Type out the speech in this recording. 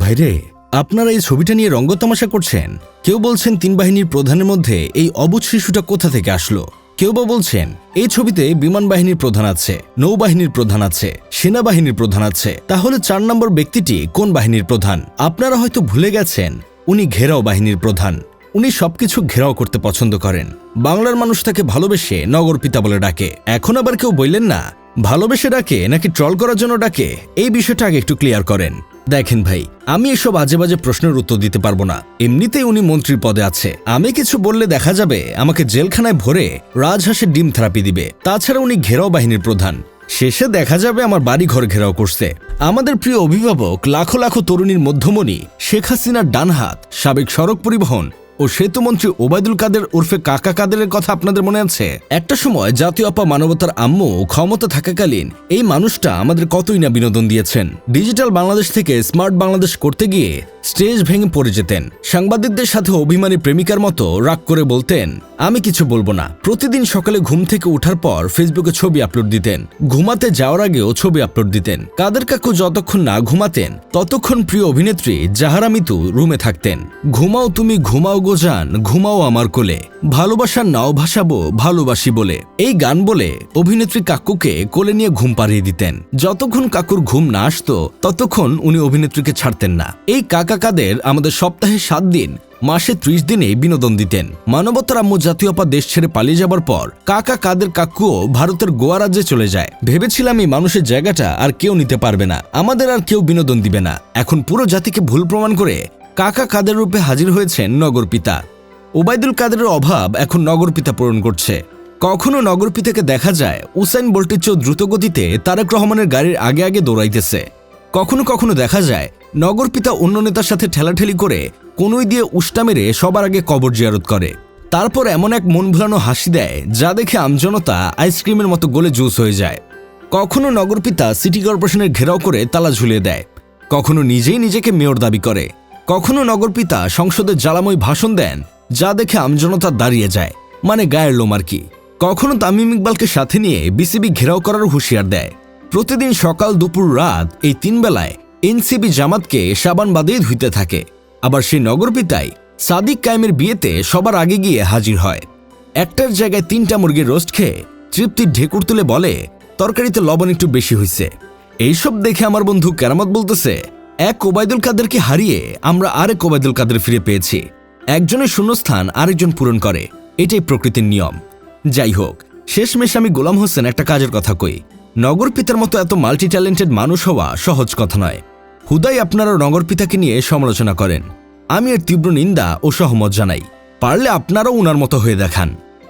ভাইরে, আপনারা এই ছবিটা নিয়ে রঙ্গতামাশা করছেন। কেউ বলছেন তিন বাহিনীর প্রধানের মধ্যে এই অবুঝ শিশুটা কোথা থেকে আসলো, কেউ বা বলছেন এই ছবিতে বিমান বাহিনীর প্রধান আছে, নৌবাহিনীর প্রধান আছে, সেনাবাহিনীর প্রধান আছে, তাহলে 4 নম্বর ব্যক্তিটি কোন বাহিনীর প্রধান? আপনারা হয়তো ভুলে গেছেন উনি ঘেরাও বাহিনীর প্রধান। উনি সবকিছু ঘেরাও করতে পছন্দ করেন। বাংলার মানুষ তাকে ভালোবেসে নগরপিতা বলে ডাকে। এখন আবার কেউ বললেন না ভালোবেসে ডাকে নাকি ট্রল করার জন্য ডাকে, এই বিষয়টা আগে একটু ক্লিয়ার করেন। দেখেন ভাই, আমি এসব আজে বাজে প্রশ্নের উত্তর দিতে পারবো না। এমনিতেই উনি মন্ত্রীর পদে আছে, আমি কিছু বললে দেখা যাবে আমাকে জেলখানায় ভরে রাজহাঁসের ডিম থেরাপি দিবে। তাছাড়া উনি ঘেরাও বাহিনীর প্রধান, শেষে দেখা যাবে আমার বাড়ি ঘর ঘেরাও করছে। আমাদের প্রিয় অভিভাবক লাখো লাখো তরুণীর মধ্যমণি শেখ হাসিনার ডানহাত সাবেক সড়ক পরিবহন ও সেতুমন্ত্রী ওবায়দুল কাদের ওরফে কাকা কাদেরের কথা আপনাদের মনে আছে? একটা সময় জাতীয় আপা মানবতার আম্মু ক্ষমতা থাকাকালীন এই মানুষটা আমাদের কতই না বিনোদন দিয়েছেন। ডিজিটাল বাংলাদেশ থেকে স্মার্ট বাংলাদেশ করতে গিয়ে স্টেজ ভেঙে পড়ে যেতেন। সাংবাদিকদের সাথে অভিমানী প্রেমিকার মতো রাগ করে বলতেন আমি কিছু বলবো না। প্রতিদিন সকালে ঘুম থেকে ওঠার পর ফেসবুকে ছবি আপলোড দিতেন, ঘুমাতে যাওয়ার আগেও ছবি আপলোড দিতেন। কাদের কাকু যতক্ষণ না ঘুমাতেন ততক্ষণ প্রিয় অভিনেত্রী জাহারা মিতু রুমে থাকতেন। ঘুমাও তুমি ঘুমাও গো জান, ঘুমাও আমার কোলে, ভালোবাসার নাও ভাসাবো ভালোবাসি বলে। এই গান বলে অভিনেত্রী কাকুকে কোলে নিয়ে ঘুম পাড়িয়ে দিতেন। যতক্ষণ কাকুর ঘুম না আসতো ততক্ষণ উনি অভিনেত্রীকে ছাড়তেন না। এই কাকা কাদের আমাদের সপ্তাহে 7 দিন মাসে 30 দিনে বিনোদন দিতেন। মানবতার আম্মু জাতীয় আপা দেশ ছেড়ে পালিয়ে যাবার পর কাকা কাদের কাকুও ভারতের গোয়া রাজ্যে চলে যায়। ভেবেছিলাম এই মানুষের জায়গাটা আর কেউ নিতে পারবে না, আমাদের আর কেউ বিনোদন দিবে না। এখন পুরো জাতিকে ভুল প্রমাণ করে কাকা কাদের রূপে হাজির হয়েছেন নগরপিতা। ওবায়দুল কাদেরের অভাব এখন নগরপিতা পূরণ করছে। কখনো নগরপিতাকে দেখা যায় উসাইন বোল্টের চেয়েও দ্রুত গতিতে তারেক রহমানের গাড়ির আগে আগে দৌড়াইতেছে। কখনো কখনো দেখা যায় নগরপিতা অন্য নেতার সাথে ঠেলাঠেলি করে কোনোই দিয়ে উষ্টা মেরে সবার আগে কবর জিয়ারত করে। তারপর এমন এক মন ভুলানো হাসি দেয় যা দেখে আমজনতা আইসক্রিমের মতো গলে জুস হয়ে যায়। কখনো নগরপিতা সিটি কর্পোরেশনের ঘেরাও করে তালা ঝুলিয়ে দেয়, কখনো নিজেই নিজেকে মেয়র দাবি করে, কখনো নগরপিতা সংসদে জ্বালাময় ভাষণ দেন যা দেখে আমজনতা দাঁড়িয়ে যায়, মানে গায়ের লোম আর কি। কখনো তামিম ইকবালকে সাথে নিয়ে বিসিবি ঘেরাও করার হুঁশিয়ার দেয়। প্রতিদিন সকাল দুপুর রাত এই 3 বেলায় এনসিপি জামাতকে সাবান বাঁধিয়ে ধুইতে থাকে। আবার সেই নগরপিতাই সাদিক কায়েমের বিয়েতে সবার আগে গিয়ে হাজির হয়। একটার জায়গায় 3টা মুরগির রোস্ট খেয়ে তৃপ্তির ঢেকুর তুলে বলে তরকারিতে লবণ একটু বেশি হয়েছে। এইসব দেখে আমার বন্ধু কেরামত বলতেছে এক ওবায়দুল কাদেরকে হারিয়ে আমরা আরেক ওবায়দুল কাদের ফিরে পেয়েছি। একজনের শূন্যস্থান আরেকজন পূরণ করে, এটাই প্রকৃতির নিয়ম। যাই হোক, শেষমেশ আমি গোলাম হোসেন একটা কাজের কথা কই, নগরপিতার মতো এত মাল্টি ট্যালেন্টেড মানুষ হওয়া সহজ কথা নয়। হুদাই আপনারা নগরপিতাকে নিয়ে সমালোচনা করেন, আমি এর তীব্র নিন্দা ও সহমত জানাই। পারলে আপনারাও উনার মতো হয়ে দেখান।